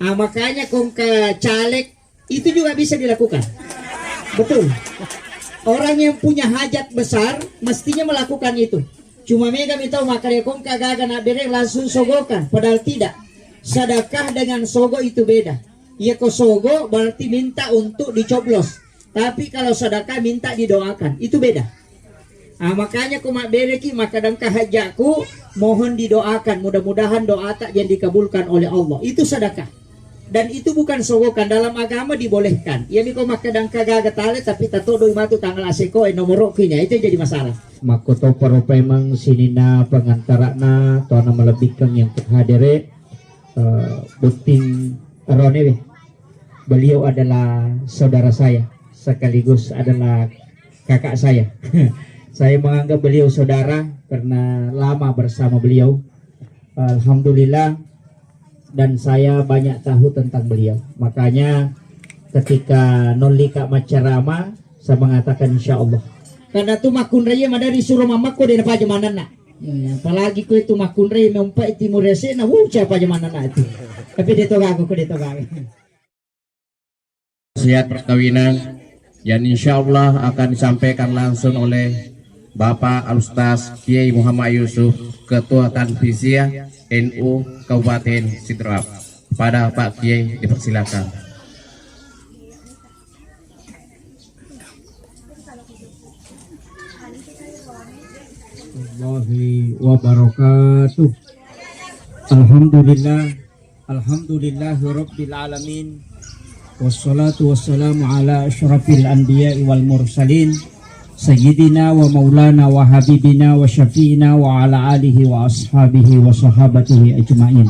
Makanya kong ke caleg itu juga bisa dilakukan. Betul. Orang yang punya hajat besar mestinya melakukan itu. Cuma mega minta makanya kong kagak nak bereng langsung sogokan. Padahal tidak. Sedekah dengan sogo itu beda. Ya kok sogo berarti minta untuk dicoblos. Tapi kalau sedekah minta didoakan. Itu beda. Makanya kumak bereki maka dan kahajaku mohon didoakan. Mudah-mudahan doa tak yang dikabulkan oleh Allah. Itu sedekah. Dan itu bukan sogokan, dalam agama dibolehkan. Ya miko makadang kagak tale tapi tato doi matu tanggal aseko nomor kinya itu jadi masalah. Makoto paro pemang sinina pengantara na to na melebihkan yang terhadire buting ronewe. Beliau adalah saudara saya sekaligus adalah kakak saya. Saya menganggap beliau saudara karena lama bersama beliau. Alhamdulillah. Dan saya banyak tahu tentang beliau. Makanya ketika nolika macarama saya mengatakan insya Allah. Karena tu makun raya madari suruh mamaku dari pajamanan nak. Apalagi ku itu makun raya mempai timur rese na siapa pajamanan nak itu. Tapi dia toga aku dia toga. Siap perkawinan yang insya Allah akan disampaikan langsung oleh Bapak Al-Ustaz Kiai Muhammad Yusuf, Ketua Tanfisiyah NU Kabupaten Sidrap. Pada Pak Kiai dipersilakan. Wallahi wabarakatuh. Alhamdulillah. Alhamdulillahirabbil alamin. Wassalatu wassalamu ala asyrafil anbiya'i wal mursalin. Sayyidina wa maulana wa habibina wa syafi'ina wa ala alihi wa ashabihi wa sahabatihi ajma'in.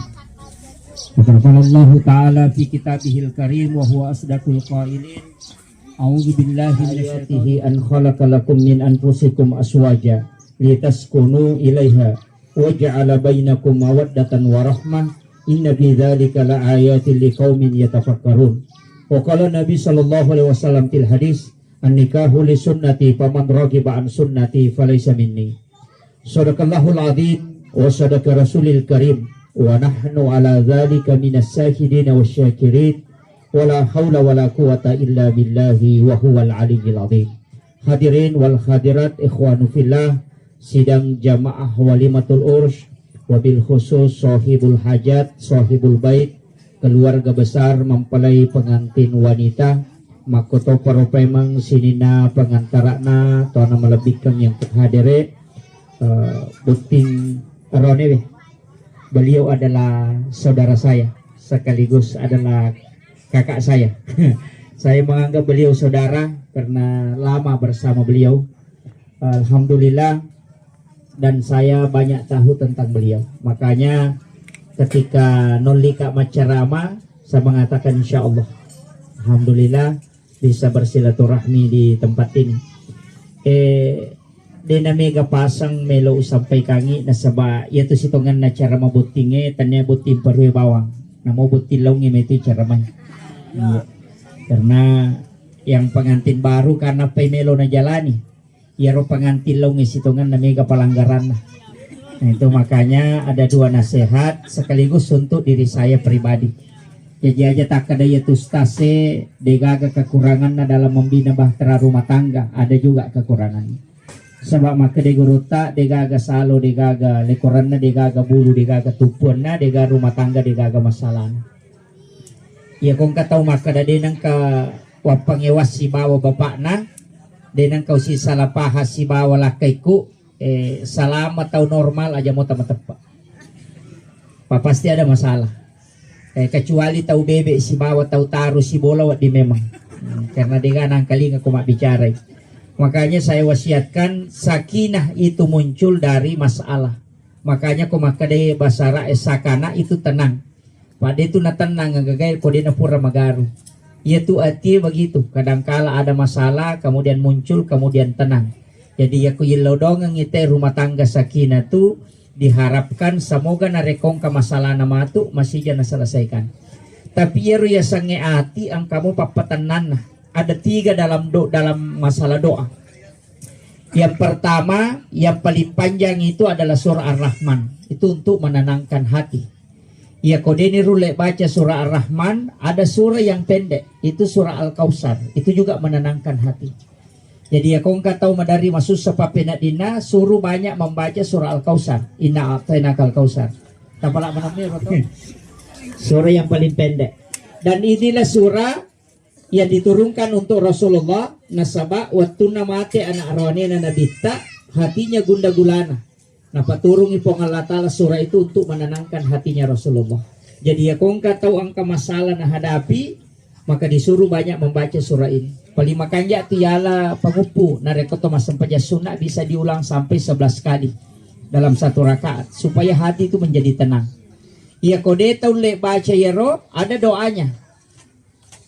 Qala Allah Ta'ala fi kitabihil karim wa huwa asdaqul qailin. A'udzu billahi minasyaitonir an khalaqa lakum min anfusikum aswaja litaskunu ilaiha wa ja'ala bainakum mawaddatan wa rahmah inna fi dzalika laayatin liqaumin yatafakkarun. Wa qala Nabi sallallahu alaihi wasallam fil hadis an-nikahu li sunnati faman raghiba an sunnati falaysa minni. Shadaqallahul azim wa sadaqa rasulil karim wa nahnu ala dzalika minas syahidin wasyakirin wa la haula wa la quwata illa billahi wa huwal aliyyil azim. Hadirin wal hadirat ikhwanu fillah, sidang jamaah walimatul ursh wabil khusus sahibul hajat sahibul bait, keluarga besar mempelai pengantin wanita, makoto paro pemang sinina pengantarana toana melebihkan yang terhadire buting ronewe. Beliau adalah saudara saya sekaligus adalah kakak saya. Saya menganggap beliau saudara karena lama bersama beliau. Alhamdulillah. Dan saya banyak tahu tentang beliau. Makanya ketika nolika macarama saya mengatakan insya Allah. Alhamdulillah bisa bersilaturahmi di tempat ini. Dena mega pasang melo sampai kangi nasaba yaitu sitongan na cara mabutinge tanya butin perwe bawang. Namo butin longi itu cara man. Karena yang pengantin baru karena pay melo na jalani. Yaro pengantin longi sitongan na mega pelanggaran. Nah itu makanya ada dua nasihat sekaligus untuk diri saya pribadi. Jadi aja tak ada ya tustase degaga kekurangan dalam membina bahtera rumah tangga, ada juga kekurangannya. Sebab maka deguruta degaga salo degaga lekoranna degaga bulu degaga tupuanna degaga rumah tangga degaga masalah. Ya kong katau maka denang ka wapang ewas si bawa bapakna denang kau si salah pahas si bawa lakaiku selama tau normal aja mau tepat. Pasti ada masalah. Kecuali tahu bebek si bawa tahu taruh si bola di memang karena dia nangkali aku mak bicara. Makanya saya wasiatkan sakinah itu muncul dari masalah. Makanya aku maka de basara sakana itu tenang. Pada itu na tenang ngagay ko din na pura magaru. Itu arti begitu. Kadangkala ada masalah kemudian muncul kemudian tenang. Jadi aku yelodong ngite rumah tangga sakinah tu diharapkan semoga narekong ke masalah nama tu masih jangan selesaikan. Tapi ya sange ati ang kamu papatenan ada tiga dalam masalah doa. Yang pertama yang paling panjang itu adalah surah Ar-Rahman, itu untuk menenangkan hati. Ya kodeni rule baca surah Ar-Rahman, ada surah yang pendek, itu surah Al-Kausar, itu juga menenangkan hati. Jadi ya kau tahu madari masuk sepapena dina suruh banyak membaca surah Al-Kausar. Inna a'tainakal kausar. Tapala menamnya betul. Surah yang paling pendek. Dan inilah surah yang diturunkan untuk Rasulullah nasaba wattuna mate anak arwanina nabita, hatinya gunda gulana. Nah, paturungi pong Allah Ta'ala surah itu untuk menenangkan hatinya Rasulullah. Jadi ya kau tahu angka masalah nah hadapi, maka disuruh banyak membaca surah ini. Palima kanja tiala pengupu narekoto masam sunat bisa diulang sampai 11 kali dalam satu rakaat supaya hati itu menjadi tenang. Ya kode tahu le baca ya roh, ada doanya.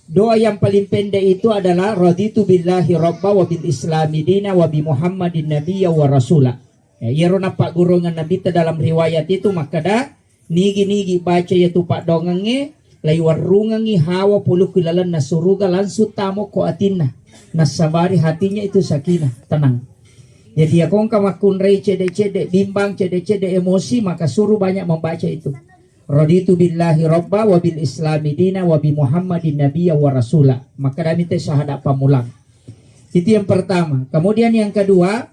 Doa yang paling pendek itu adalah raditu billahi rabba wa bil islami dina wa bi muhammadin nabiyya wa rasula. Ya ro napak gurungan nabi dalam riwayat itu maka dah nigi baca ya tu pak dongange lay warungangi hawa puluh kilalan nasuruga lansu tamo ko atinna nasabari hatinya itu sakinah tenang. Jadi ya kong kamakun rei cede bimbang cede emosi maka suruh banyak membaca itu. Raditu billahi rabba wa bil islami dina wa bi muhammadin nabiyya wa rasula. Maka dami teh syahadat pamulang. Itu yang pertama. Kemudian yang kedua,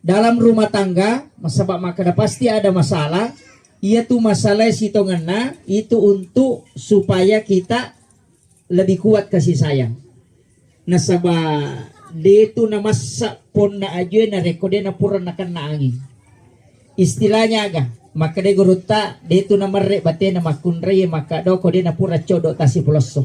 dalam rumah tangga sebab maka pasti ada masalah. Ia tuh masalah sitonganna itu untuk supaya kita lebih kuat kasih sayang. Nasabah dia itu nama pon na aja na rekode na pura na kan na angin. Istilahnya agak maka dia guruta dia itu nama rek bate na makunre maka do kode na pura codo tasi puloso.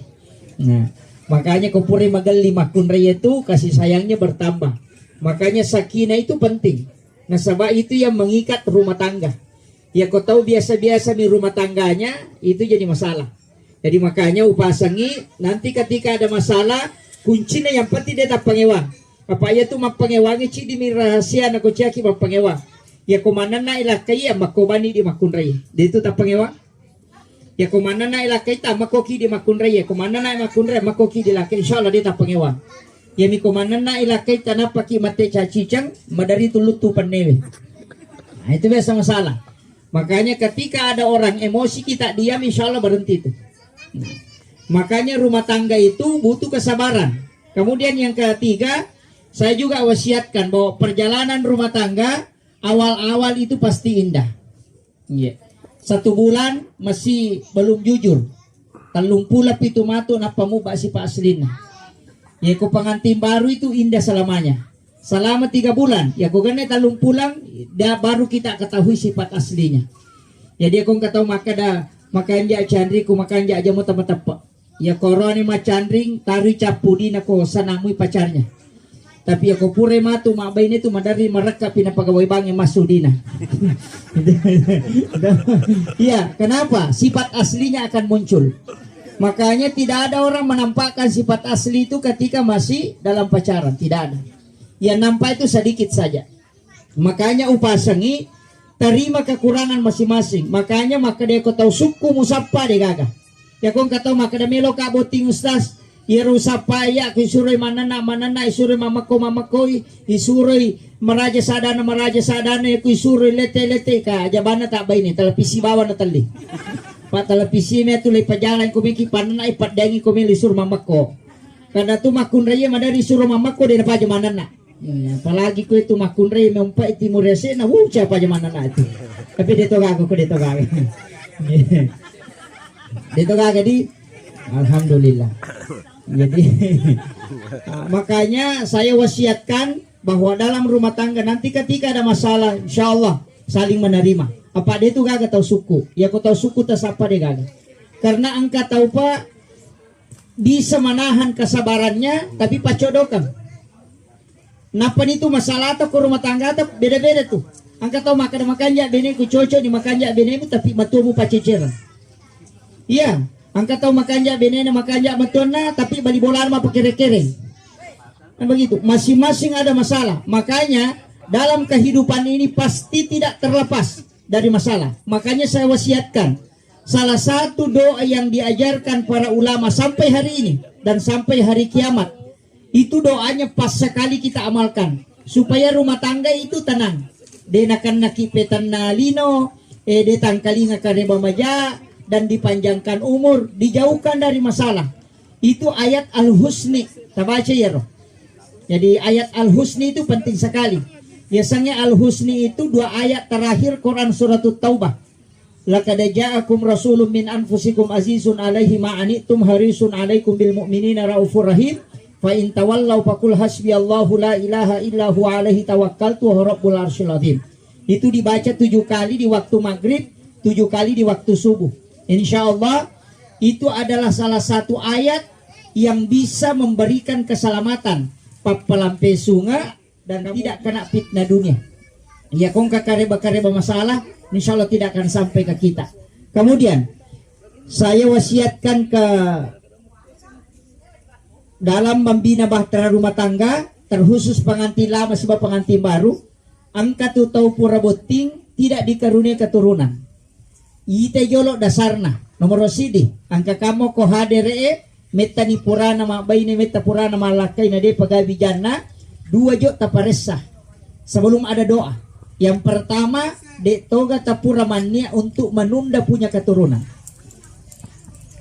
Nah makanya kau pura magali makunre itu kasih sayangnya bertambah. Makanya sakinah itu penting. Nasabah itu yang mengikat rumah tangga. Ya kau tahu biasa-biasa di rumah tangganya itu jadi masalah. Jadi makanya upasangi nanti ketika ada masalah kuncinya yang penting dia tak pangewang. Apa ya tu mapangewangi cidi mi rahasia na ko caki mapangewang. Ya komana na ilakai ya makobani di makunrai. Dia itu tak pangewang. Ya komana na ilakai ta makoki di makunrai. Ya komana na makunrai makoki di lakai insyaallah dia tak pangewang. Ya mi komana na ilakai tanah paki mate cacicang madari tulutu panewe. Nah itu biasa masalah. Makanya ketika ada orang emosi kita diam insya Allah berhenti itu. Makanya rumah tangga itu butuh kesabaran. Kemudian yang ketiga, saya juga wasiatkan bahwa perjalanan rumah tangga awal-awal itu pasti indah. Yeah. 1 bulan masih belum jujur. Talung pula pitu matu napamu si pak aslina. Ya ko pengantin baru itu indah selamanya. Selama 3 bulan, ya kau kena talung pulang, dah baru kita ketahui sifat aslinya. Jadi aku kata maka dah makan ja candri, ku makan ja aja mau tepat. Ya koroni macandring taru capudi nako sanamui pacarnya. Tapi aku pure matu mak bain itu madari mereka pina pegawai bank yang masuk dina. Iya, kenapa? Sifat aslinya akan muncul. Makanya tidak ada orang menampakkan sifat asli itu ketika masih dalam pacaran, tidak ada. Yang nampak itu sedikit saja. Makanya upasangi terima kekurangan masing-masing. Makanya maka dia kau tahu suku musapa dia gagah. Ya kau kata maka dia melo ka boting ustaz. Ya rusapa ya kisurai manana isurai mamako isurai meraja sadana isurai lete ka jabana tak baini televisi bawa na tali. Pak televisi me tu le pajalan ko miki panana ipat dangi ko mili sur mamako. Karena tu makun raya madari suruh mamako dia pa manana. Ya, apalagi ko itu makunre mempai timur rese na siapa zaman anak itu. Tapi dia toga aku dia toga. Dia toga jadi alhamdulillah. Jadi makanya saya wasiatkan bahwa dalam rumah tangga nanti ketika ada masalah insyaallah saling menerima. Apa dia itu gak tahu suku. Ya kau tahu suku tas apa dia gak. Karena angka tahu pak bisa menahan kesabarannya tapi pacodokan. Napa itu masalah atau ke rumah tangga atau beda-beda tuh. Angkat tahu makan ya bene ku cocok di makan ya bene tapi matumu paceceran. Iya, angkat tahu makan ya bene makan ya matuna tapi bali bola mah kere-kere. Kan begitu. Masing-masing ada masalah. Makanya dalam kehidupan ini pasti tidak terlepas dari masalah. Makanya saya wasiatkan salah satu doa yang diajarkan para ulama sampai hari ini dan sampai hari kiamat. Itu doanya pas sekali kita amalkan supaya rumah tangga itu tenang. Denakan nakipetan na lino, ditangkalinga kareba maja dan dipanjangkan umur, dijauhkan dari masalah. Itu ayat Al-Husni. Kita baca ya roh. Jadi ayat Al-Husni itu penting sekali. Biasanya Al-Husni itu 2 ayat terakhir Quran surat Taubah. Laqad ja'akum rasulun min anfusikum azizun 'alaihi ma anittum harisun 'alaikum bil mu'minina raufur rahim. Fa in tawallaw faqul hasbiyallahu la ilaha illa huwa 'alaihi tawakkaltu wa rabbul arsyil azim. Itu dibaca 7 kali di waktu maghrib, 7 kali di waktu subuh. Insyaallah itu adalah salah satu ayat yang bisa memberikan keselamatan papelampe sunga dan tidak kena fitnah dunia. Ya kong kareba masalah, insyaallah tidak akan sampai ke kita. Kemudian saya wasiatkan ke dalam membina bahtera rumah tangga, terkhusus pengantin lama sebab pengantin baru, angka tu tau pura boting tidak dikaruniai keturunan. Ite jolok dasarna nomor sidi angka kamu ko hadere meta ni purana ma baine meta purana malakai na de pagabi janna 2 jok taparesa sebelum ada doa. Yang pertama de toga tapura mania untuk menunda punya keturunan.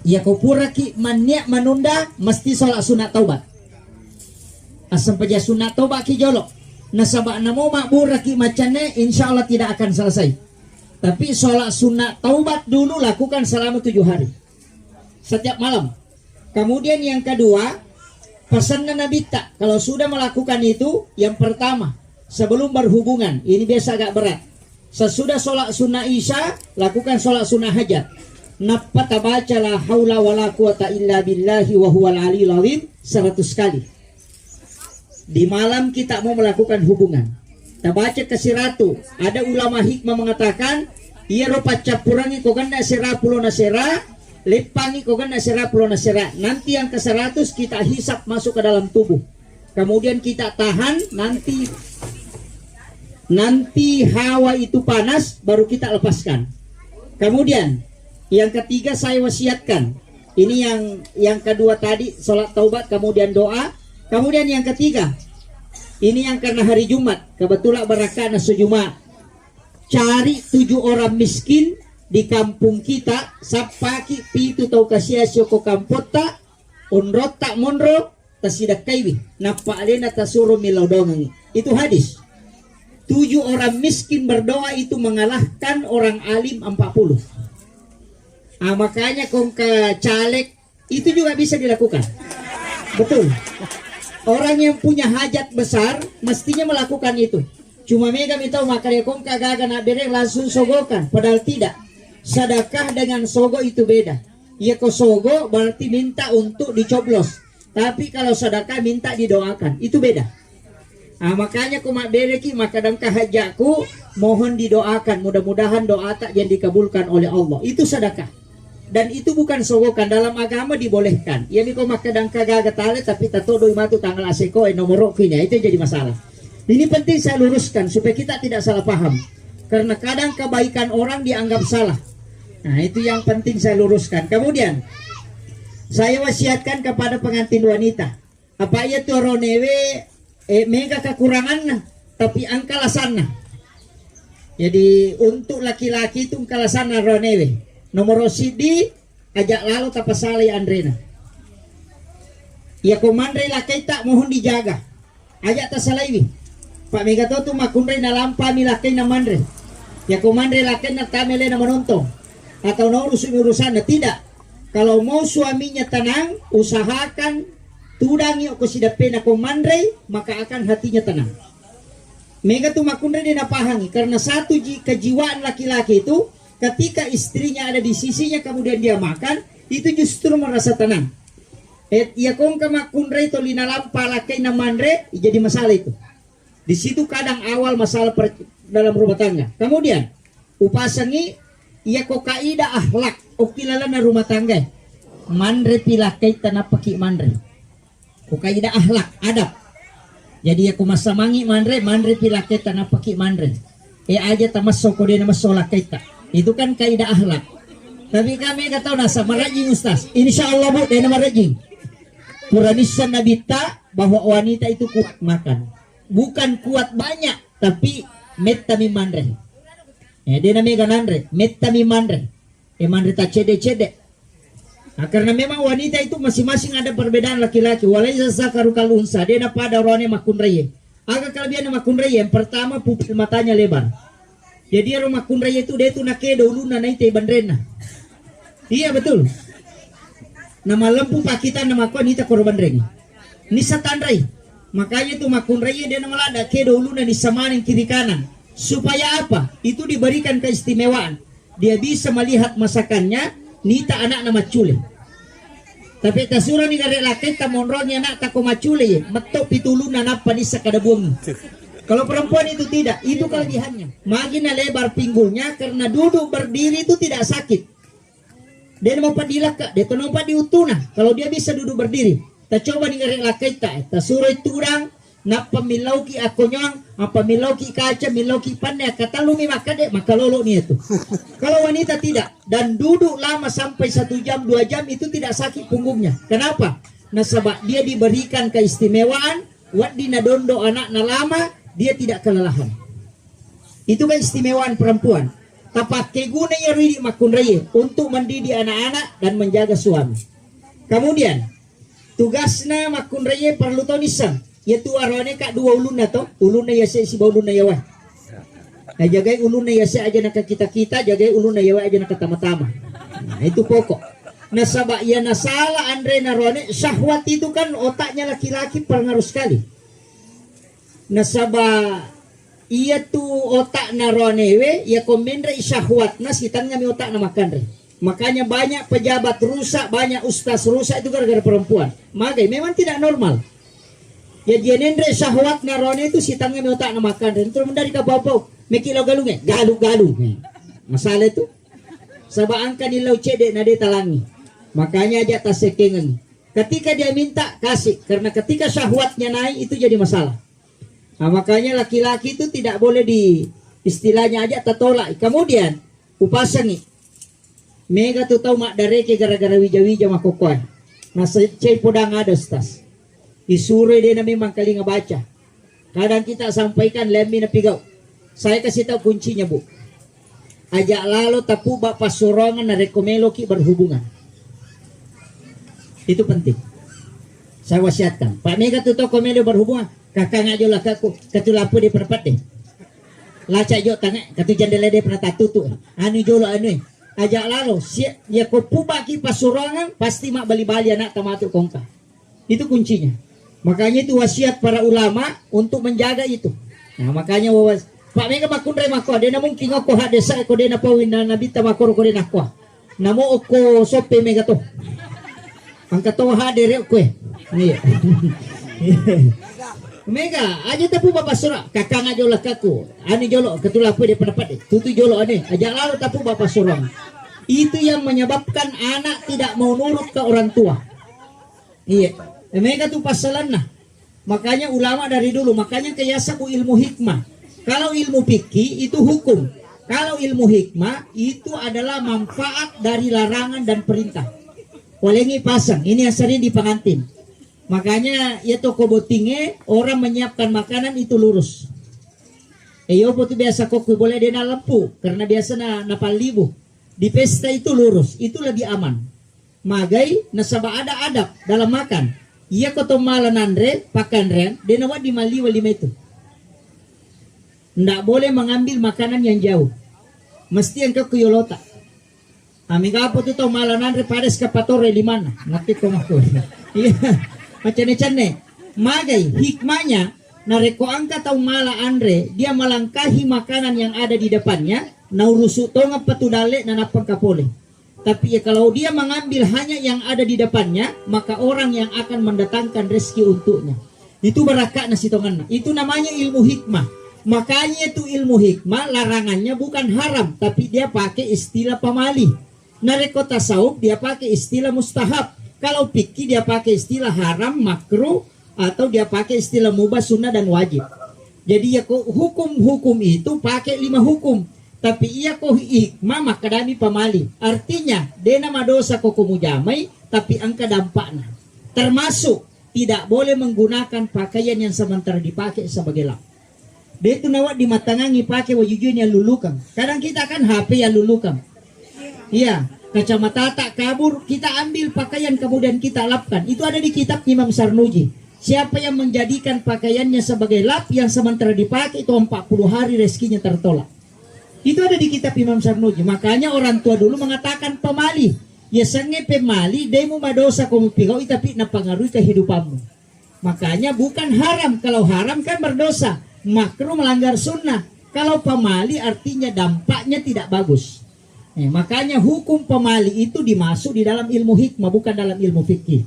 Ya ko pura ki mania menunda mesti sholat sunat taubat. Asam paja sunat taubat ki jolok. Nasabak namo makbura ki macane insyaallah tidak akan selesai. Tapi sholat sunat taubat dulu lakukan selama 7 hari setiap malam. Kemudian yang kedua, pesan Nabi tak kalau sudah melakukan itu, yang pertama sebelum berhubungan, ini biasa agak berat. Sesudah sholat sunnah isya, lakukan sholat sunnah hajat. Nafata baca la haula wala quwata illa billahi wa huwal aliyul azim 100 kali. Di malam kita mau melakukan hubungan. Kita baca ke siratu. Ada ulama hikmah mengatakan, ia ropa capurangi kogan nasira pulau nasira, lepangi kogan nasira pulau nasira. Nanti yang ke 100 kita hisap masuk ke dalam tubuh. Kemudian kita tahan, nanti hawa itu panas, baru kita lepaskan. Kemudian yang ketiga saya wasiatkan. Ini yang kedua tadi sholat taubat, kemudian doa. Kemudian yang ketiga, ini yang karena hari Jumat, kebetulan barakah nasu Jumat. Cari 7 orang miskin di kampung kita, sapaki pitu tau kasiasyo ko kampota, unrot tak monro, tasidak kaiwi, napa alena tasuro milodongangi. Itu hadis. 7 orang miskin berdoa itu mengalahkan orang alim 40. Makanya kong ke caleg itu juga bisa dilakukan. Betul. Orang yang punya hajat besar mestinya melakukan itu. Cuma mega minta makarya kong kagak nak bereng langsung sogokan. Padahal tidak. Sedekah dengan sogo itu beda. Ya ko sogo berarti minta untuk dicoblos. Tapi kalau sedekah minta didoakan. Itu beda. Makanya kumak bereki maka dalam hajaku mohon didoakan. Mudah-mudahan doa tak yang dikabulkan oleh Allah. Itu sedekah. Dan itu bukan sogokan, dalam agama dibolehkan. Ya niko makadang kagak tale tapi tatodo matu tanggal aseko nomor kinya itu jadi masalah. Ini penting saya luruskan supaya kita tidak salah paham. Karena kadang kebaikan orang dianggap salah. Nah, itu yang penting saya luruskan. Kemudian saya wasiatkan kepada pengantin wanita. Apa ia tu ronewe mega kekurangan tapi angkalasanna. Jadi untuk laki-laki itu angkalasanna ronewe. Nomor sidi ajak lalu tapasali Andrena. Ya komandre lakai tak mohon dijaga. Ajak tasalaiwi. Pak Megato tu makundre na lampa mi lakai na mandre. Ya komandre lakai na tamele na menonton. Atau no urusan tidak. Kalau mau suaminya tenang, usahakan tudangi ko sidape na komandre, maka akan hatinya tenang. Mega tu makundre na pahangi karena satu kejiwaan laki-laki itu ketika istrinya ada di sisinya kemudian dia makan, itu justru merasa tenang. Ya kong kamakunre to linalampa lakai na mandre, jadi masalah itu. Di situ kadang awal masalah dalam rumah tangga. Kemudian upasangi ia ko kaida akhlak o kilala na rumah tangga. Mandre pilakai tanapaki mandre. Ko kaida akhlak adab. Jadi aku masamangi mandre pilakai tanapaki mandre. Aja tamasok ko din na masolakai ta. Itu kan kaidah akhlak. Tapi kami kata nasa marajing Ustaz. Insyaallah bu, dia marajing. Puranisan Nabi tak bahwa wanita itu kuat makan. Bukan kuat banyak, tapi metami mandre. Dia namanya ganandre, metta mi mandre. Mandre tak cede-cede. Nah, karena memang wanita itu masing-masing ada perbedaan laki-laki. Walaysa zakaru kal unsa. Dia pada rone makun reye. Agak kelebihan makun reye. Yang pertama pupil matanya lebar. Jadi rumah makun reye itu dia itu nakedo uluna naite bandrena. Iya betul. Nama lempu pakitan nama ko nita korban rengi. Nisa tandrai. Makanya itu makun reye dia nama lada kedo uluna di samanin kiri kanan. Supaya apa? Itu diberikan keistimewaan. Dia bisa melihat masakannya, nita anak nama cule. Tapi tasura ni gare laki ta monronya anak tako macule ye, metok pitulu nanapa di sakada buang. Kalau perempuan itu tidak, itu kelebihannya. Magina lebar pinggulnya karena duduk berdiri itu tidak sakit. Dia mau padilaka, dia tonompa diutuna. Kalau dia bisa duduk berdiri, ta coba ni gare laki ta, tasura itu orang napa milauki akonyong, apa milauki kaca, milauki pandai, kata lumi makade, maka lolo nih itu. Kalau wanita tidak, dan duduk lama sampai 1 jam, 2 jam, itu tidak sakit punggungnya. Kenapa? Nasabak dia diberikan keistimewaan, wadi nadondo anak na lama, dia tidak kelelahan. Itu keistimewaan perempuan. Tapak keguna ya ridi makun raya, untuk mendidik anak-anak dan menjaga suami. Kemudian, tugasnya makun raya perlu tonisam. Ya tu arwane kak dua uluna to, uluna ya si uluna ya wah. Nah, jagai uluna ya si aja nak kita, jagai uluna ya wah aja nak tama-tama. Nah, itu pokok. Nasabak ya nasala Andre narone, syahwat itu kan otaknya laki-laki pengaruh sekali. Nasabak iya tu otak narone we, ya komendra syahwat, nas hitangnya mi otak na makan re. Makanya banyak pejabat rusak, banyak ustaz rusak itu gara-gara perempuan. Magai memang tidak normal. Ya dia nendre syahwat narone itu si tangga otak na makan dan terus dari kabau mekilo galung galu masalah itu sabak angka nilau cede na dia talangi, makanya aja tasekengan ketika dia minta kasih, karena ketika syahwatnya naik itu jadi masalah. Nah, makanya laki-laki itu tidak boleh di istilahnya aja tertolak. Kemudian upasangi mega tu tahu mak dareke gara-gara wija-wija makokoan nah secai podang ada stas disure dia na memang kali ngebaca. Kadang kita sampaikan lemmi na pigaw. Saya kasih tahu kuncinya bu. Ajak lalu tapu bapak sorongan na rekomelo ki berhubungan. Itu penting. Saya wasiatkan. Pak Mega tu tahu komelo berhubungan. Kakak ngajo lah kaku. Katulapu di perpat deh. Laca jo tanya. Katu jandela dia pernah tatu tu. Anu jolo anu. Ajak lalu. Ya ko pubaki pasurongan. Pasti mak bali-bali anak tamatur kongka. Itu kuncinya. Makanya itu wasiat para ulama untuk menjaga itu. Nah makanya Pak Mega makundre makwa dia namun kingo ko hadesa ko dia napawin na nabita makoro ko dia nakwa. Namo ko sope mega to. Ang kato hadere ko eh. Iya. Mega aja tapu bapak sura kakang aja lah kaku. Ani jolo ketulapu dia pendapat tutu jolo ane. Aja lalu tapu bapak surang. Itu yang menyebabkan anak tidak mau nurut ke orang tua. Iya. Mereka tuh pasalan nah. Makanya ulama dari dulu, makanya kayasaku ilmu hikmah. Kalau ilmu fikih itu hukum. Kalau ilmu hikmah itu adalah manfaat dari larangan dan perintah. Walengi pasang, ini yang sering di pengantin. Makanya ya toko botinge orang menyiapkan makanan itu lurus. Yo tu biasa kok boleh dia lempu karena biasa na palibu. Di pesta itu lurus, itu lebih aman. Magai nasaba ada adab dalam makan. Iya koto malan andre pakan ren dia nawat di mali walima itu. Ndak boleh mengambil makanan yang jauh. Mesti yang ke kuyolota. Amiga apa tu tau malan andre pares kapatore di mana? Ngerti ko mako. Iya. Macam ne. Magai hikmahnya nareko angka tau mala andre dia melangkahi makanan yang ada di depannya. Naurusu tonga patudale na napang kapole. Tapi ya kalau dia mengambil hanya yang ada di depannya, maka orang yang akan mendatangkan rezeki untuknya. Itu berakat nasi tongan. Itu namanya ilmu hikmah. Makanya itu ilmu hikmah larangannya bukan haram, tapi dia pakai istilah pamali. Nareko tasawuf dia pakai istilah mustahab. Kalau fikih dia pakai istilah haram, makruh, atau dia pakai istilah mubah, sunnah dan wajib. Jadi ya hukum-hukum itu pakai 5 hukum. Tapi ia ko hikmah maka dami pamali. Artinya dena madosa ko kumujamai tapi angka dampaknya. Termasuk tidak boleh menggunakan pakaian yang sementara dipakai sebagai lap. Dia itu nawat di matangangi pakai wajujun yang lulukang. Kadang kita kan HP yang lulukang. Iya, kacamata tak kabur, kita ambil pakaian kemudian kita lapkan. Itu ada di kitab Imam Sarnuji. Siapa yang menjadikan pakaiannya sebagai lap yang sementara dipakai itu 40 hari rezekinya tertolak. Itu ada di kitab Imam Sarnuji. Makanya orang tua dulu mengatakan pemali. Ya sange pemali, demo madosa kamu pigau tapi napangaruhi kehidupanmu. Makanya bukan haram. Kalau haram kan berdosa. Makruh melanggar sunnah. Kalau pemali artinya dampaknya tidak bagus. Makanya hukum pemali itu dimasuk di dalam ilmu hikmah, bukan dalam ilmu fikih.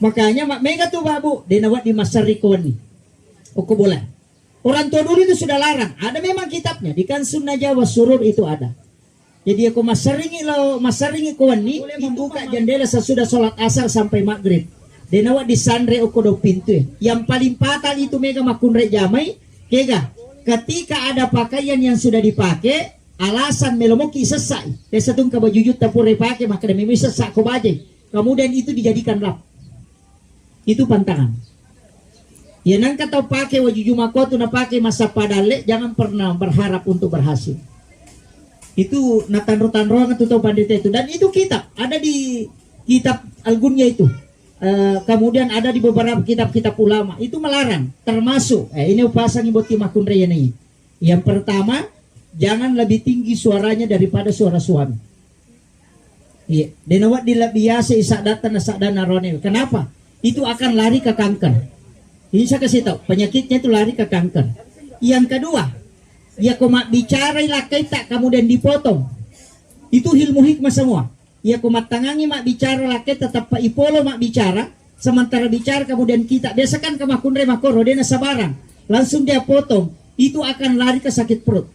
Makanya mega tuh babu denawat di masarikon nih. Oke boleh. Orang tua dulu itu sudah larang. Ada memang kitabnya di kan Sunnah Jawa Surur itu ada. Jadi aku masaringi kawan nih boleh membuka jendela sesudah sholat asar sampai maghrib. Denawat di sandre okodo pintu. Yang paling fatal itu mega makunre jamai. Kega, ketika ada pakaian yang sudah dipakai, alasan melomoki sesak. Desa tung kabajujut tapure pakai maka demi sesak ko bajai. Kemudian itu dijadikan lap. Itu pantangan. Ya nang kata pakai wajuju makotu na pakai masa padale, jangan pernah berharap untuk berhasil. Itu natanro-tanro itu tahu pandita itu, dan itu kitab ada di kitab Al-Gunya itu. Kemudian ada di beberapa kitab-kitab ulama itu melarang, termasuk ini upasan iboti makunre ini. Yang pertama, jangan lebih tinggi suaranya daripada suara suami. Iya, denawat biasa isak datan isak dana rone. Kenapa? Itu akan lari ke kanker. Ini saya kasih tahu, penyakitnya itu lari ke kanker. Yang kedua, ya komak bicara ilakai tak kemudian dipotong. Itu ilmu hikmah semua. Ya kumatangangi mak bicara laki tetap pak ipolo mak bicara, sementara bicara kemudian kita biasakan ke makunre makoro dia sabarang langsung dia potong, itu akan lari ke sakit perut.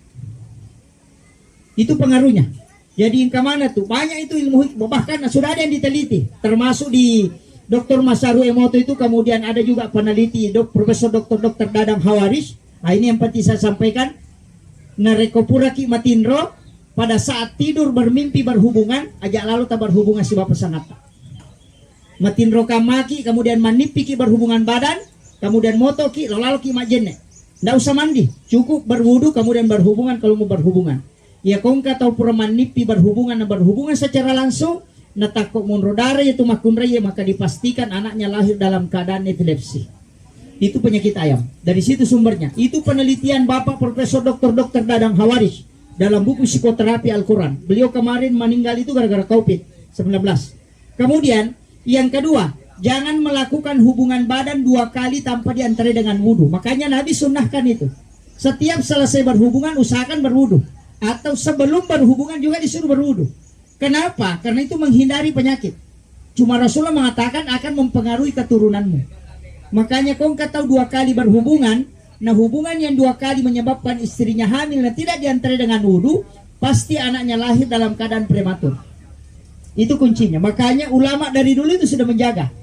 Itu pengaruhnya. Jadi ke mana tuh banyak itu ilmu hikmah, bahkan sudah ada yang diteliti, termasuk di Dr. Masaru Emoto itu. Kemudian ada juga peneliti Profesor Dr. Dadang Hawaris. Nah ini yang penting saya sampaikan. Narekopura ki matindro pada saat tidur bermimpi berhubungan, ajak lalu tak berhubungan si bapak sangat. Matin roka maki, kemudian manipi ki berhubungan badan, kemudian moto ki, lalu ki majene. Nggak usah mandi, cukup berwudu kemudian berhubungan kalau mau berhubungan. Ya kong kata pura manipi berhubungan secara langsung, natakok monrodare itu makunraya, maka dipastikan anaknya lahir dalam keadaan epilepsi. Itu penyakit ayam. Dari situ sumbernya. Itu penelitian Bapak Profesor Dr. Dadang Hawaris dalam buku psikoterapi Al-Quran. Beliau kemarin meninggal itu gara-gara COVID-19. Kemudian yang kedua, jangan melakukan hubungan badan 2 kali tanpa diantara dengan wudhu. Makanya Nabi sunnahkan itu. Setiap selesai berhubungan usahakan berwudhu. Atau sebelum berhubungan juga disuruh berwudhu. Kenapa? Karena itu menghindari penyakit. Cuma Rasulullah mengatakan akan mempengaruhi keturunanmu. Makanya kau tahu 2 kali berhubungan. Nah hubungan yang 2 kali menyebabkan istrinya hamil dan tidak diantara dengan wudhu, pasti anaknya lahir dalam keadaan prematur. Itu kuncinya. Makanya ulama dari dulu itu sudah menjaga.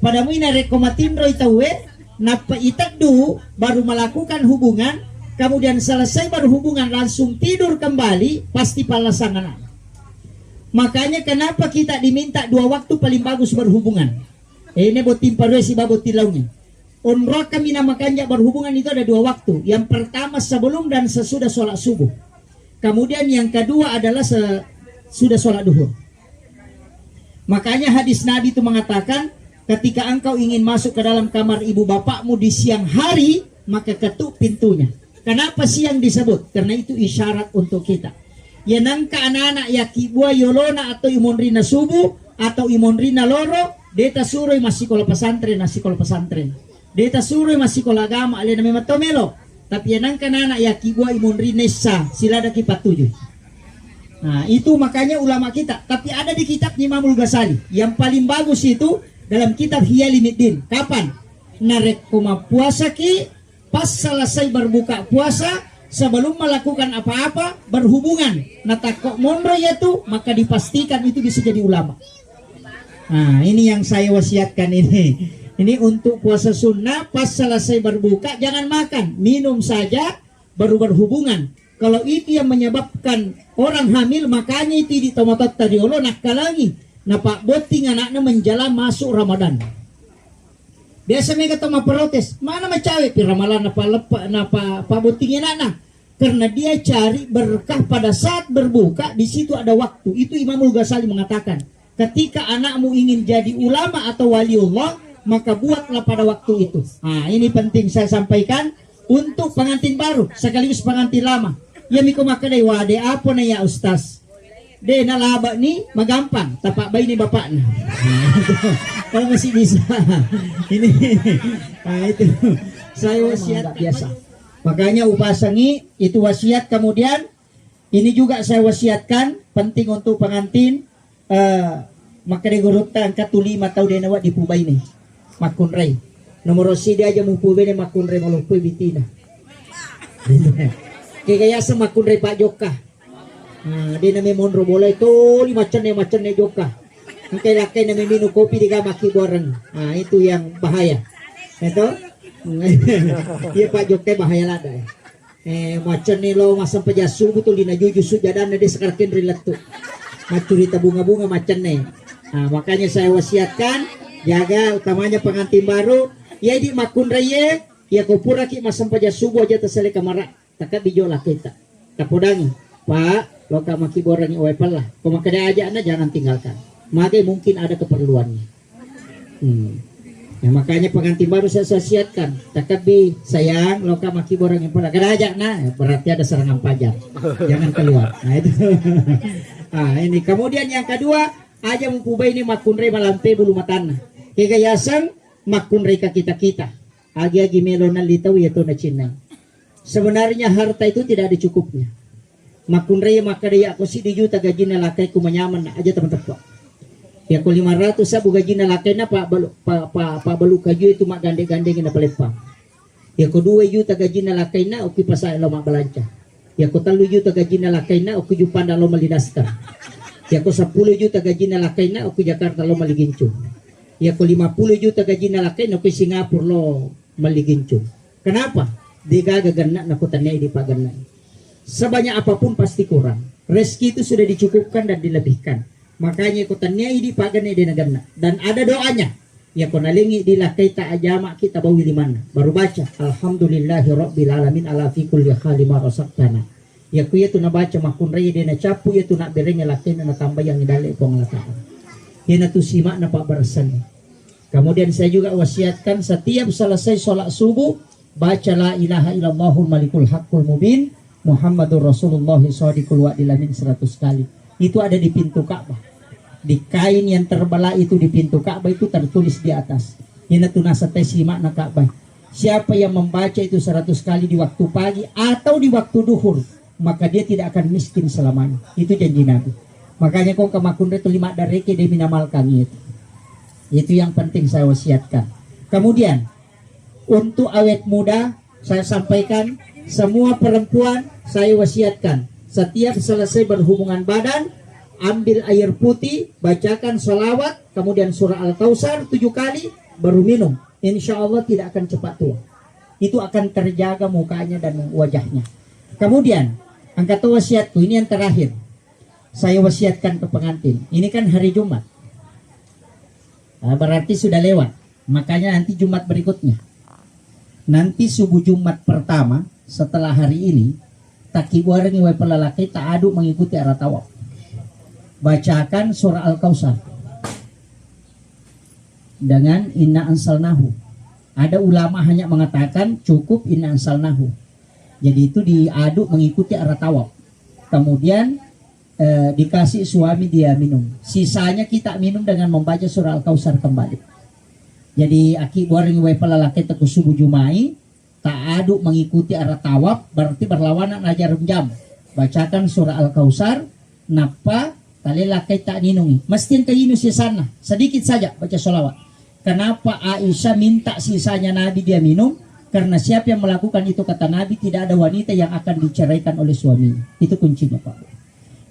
Padamu ini rekomatindro itawe, napa itadu baru melakukan hubungan, kemudian selesai berhubungan langsung tidur kembali, pasti palasan anak. Makanya kenapa kita diminta 2 waktu paling bagus berhubungan. Ini botim parwesi babot tilaunya. Umrah kami namakannya berhubungan itu ada 2 waktu. Yang pertama sebelum dan sesudah sholat subuh. Kemudian yang kedua adalah sudah sholat duhur. Makanya hadis Nabi itu mengatakan, ketika engkau ingin masuk ke dalam kamar ibu bapakmu di siang hari, maka ketuk pintunya. Kenapa siang disebut? Karena itu isyarat untuk kita. Ya nangka anak-anak ya kibua yolona atau imonrina subuh atau imonrina loro, deta suruh masih sekolah pesantren. Deta suruh masih sekolah agama alena memang tomelo. Tapi yang anak ya kibua imonrina sa sila ada kipat 7. Nah itu makanya ulama kita. Tapi ada di kitab Imamul Ghazali. Yang paling bagus itu dalam kitab Hiyalimuddin. Kapan? Narek koma puasa ki, pas selesai berbuka puasa, sebelum melakukan apa-apa berhubungan. Natakok monro yaitu, maka dipastikan itu bisa jadi ulama. Nah ini yang saya wasiatkan ini. Ini untuk puasa sunnah, pas selesai berbuka jangan makan, minum saja baru berhubungan. Kalau itu yang menyebabkan orang hamil, makanya itu di tomatot tadi Allah nak lagi. Nah pak boting anaknya menjelang masuk Ramadan. Biasa mereka tuh protes, mana macawe piramalan napa pabuntingin anak. Karena dia cari berkah pada saat berbuka, di situ ada waktu. Itu Imamul Ghazali mengatakan, ketika anakmu ingin jadi ulama atau waliullah, maka buatlah pada waktu itu. Nah, ini penting saya sampaikan untuk pengantin baru sekaligus pengantin lama. Ya miko makadai wade apa na ya ustaz. De nalaba ni magampang, tapak bayi ni bapak na. Kalau masih bisa. Ini nah, itu saya wasiat biasa. Makanya upasangi itu wasiat. Kemudian ini juga saya wasiatkan penting untuk pengantin maka digurutkan angkat 5 tahun dia nawat di pubay ni makun ray nomor dia aja mau pubay ni makun ray malupui bitina kaya sa makun ray Pak Joka. Dia nami monro bola itu 5 macam ni Joka. Ang kay nami minum kopi di maki boreng. Itu yang bahaya. Itu dia Pak Joka bahaya lada. Macam ni lo masam pajasu betul di najuju sujadan dia sekarang rilat tu. Macurita bunga-bunga macam ni. Makanya saya wasiatkan jaga utamanya pengantin baru. Ya di makun raya ya kupura ki masam pajasu aja tersele kamara. Takat dijola kita. Kapodangi. Pak, lo kak maki boreng wepal lah. Pemakada aja anda jangan tinggalkan. Maka mungkin ada keperluannya. Ya, makanya pengantin baru saya wasiatkan. Takabi sayang, lo kak maki boreng yang pala. Kada aja nah, berarti ada serangan pajak. Jangan keluar. Nah itu. Ini kemudian yang kedua aja mempubay ini makunre malampe bulu matana. Kegayasang makunre ka kita. Agi-agi melonan litaw yato na Cina. Sebenarnya harta itu tidak ada cukupnya. Makunre maka dia aku si di juta gaji na lakay kumanyaman na aja teman-teman. Ya ko 500 sa gaji na lakay na pa balu kaju itu mak gande-gande na palepang. Ya ko 2 juta gaji na lakay na uki pasay lo mak balanca. Ya ko 3 juta gaji na lakay na uki jupanda lo malidasta. Ya ko 10 juta gaji na lakay na uki Jakarta lo maligincu. Ya ko 50 juta gaji na lakay na uki Singapura lo maligincu. Kenapa? Dia gagana na kutannya di paganay. Sebanyak apapun pasti kurang. Rezeki itu sudah dicukupkan dan dilebihkan. Makanya kutannya di paganay di negara. Dan ada doanya. Ya konalingi dilakai ta ajama kita bawi di mana. Baru baca alhamdulillahi rabbil alamin ala fi kulli khali ma rasaqtana. Ya ku itu na baca makun raya dia na capu itu nak berenya lakai na tambah yang dale pengelakaan. Ya na tu simak na pak barasan. Kemudian saya juga wasiatkan setiap selesai sholat subuh baca la ilaha illallahul malikul haqqul mubin Muhammadur Rasulullah shadiqul wa'dil amin 100 kali. Itu ada di pintu Ka'bah. Di kain yang terbelah itu di pintu Ka'bah itu tertulis di atas. Ina tunasa simak na Ka'bah. Siapa yang membaca itu 100 kali di waktu pagi atau di waktu duhur, maka dia tidak akan miskin selamanya. Itu janji Nabi. Makanya kau kemakundre itu 5 dareke dia minamalkan itu. Itu yang penting saya wasiatkan. Kemudian untuk awet muda saya sampaikan semua perempuan saya wasiatkan setiap selesai berhubungan badan ambil air putih, bacakan sholawat, kemudian surah Al-Kautsar 7 kali, baru minum. Insya Allah tidak akan cepat tua. Itu akan terjaga mukanya dan wajahnya. Kemudian angkat wasiatku ini yang terakhir. Saya wasiatkan ke pengantin. Ini kan hari Jumat. Berarti sudah lewat. Makanya nanti Jumat berikutnya. Nanti subuh Jumat pertama setelah hari ini takibuaran iwai pelalaki tak aduk mengikuti arah tawaf. Bacakan surah Al-Kautsar dengan inna ansalnahu. Ada ulama hanya mengatakan cukup inna ansalnahu. Jadi itu diaduk mengikuti arah tawaf. Kemudian dikasih suami dia minum. Sisanya kita minum dengan membaca surah Al-Kautsar kembali. Jadi aki boring iwai pelalaki teku subuh Jumai tak aduk mengikuti arah tawaf berarti berlawanan ajar jam. Bacakan surah Al-Kautsar napa kali lakai tak ninungi. Mesti inu sisana sedikit saja baca sholawat. Kenapa Aisyah minta sisanya Nabi dia minum? Karena siapa yang melakukan itu kata Nabi tidak ada wanita yang akan diceraikan oleh suaminya. Itu kuncinya Pak.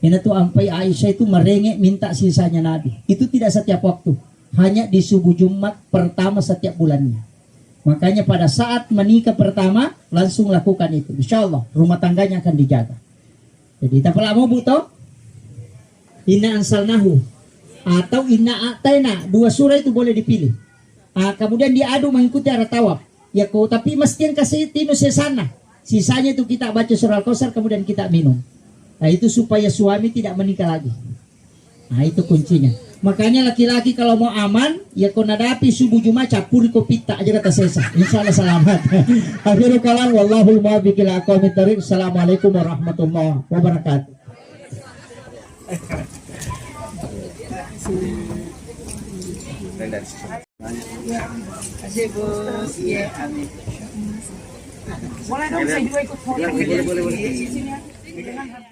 Ini tuh sampai Aisyah itu merengek minta sisanya Nabi. Itu tidak setiap waktu. Hanya di subuh Jumat pertama setiap bulannya. Makanya pada saat menikah pertama langsung lakukan itu. Insya Allah rumah tangganya akan dijaga. Jadi tak perlu mau butuh inna ansalnahu atau inna a'taina. 2 surah itu boleh dipilih. Kemudian diadu mengikuti arah tawaf. Ya kau tapi mesti yang kasih tino sesana. Sisanya itu kita baca surah Al-Kausar kemudian kita minum. Nah itu supaya suami tidak menikah lagi. Nah itu kuncinya. Makanya laki-laki kalau mau aman, ya kau nadapi subuh Jumat capuri kopi tak aja kata sesa. Insya Allah selamat. Akhirul kalam wallahul muwaffiq ila aqwamit thoriq. Assalamualaikum warahmatullahi wabarakatuh. Boleh dong saya juga ikut foto. Boleh.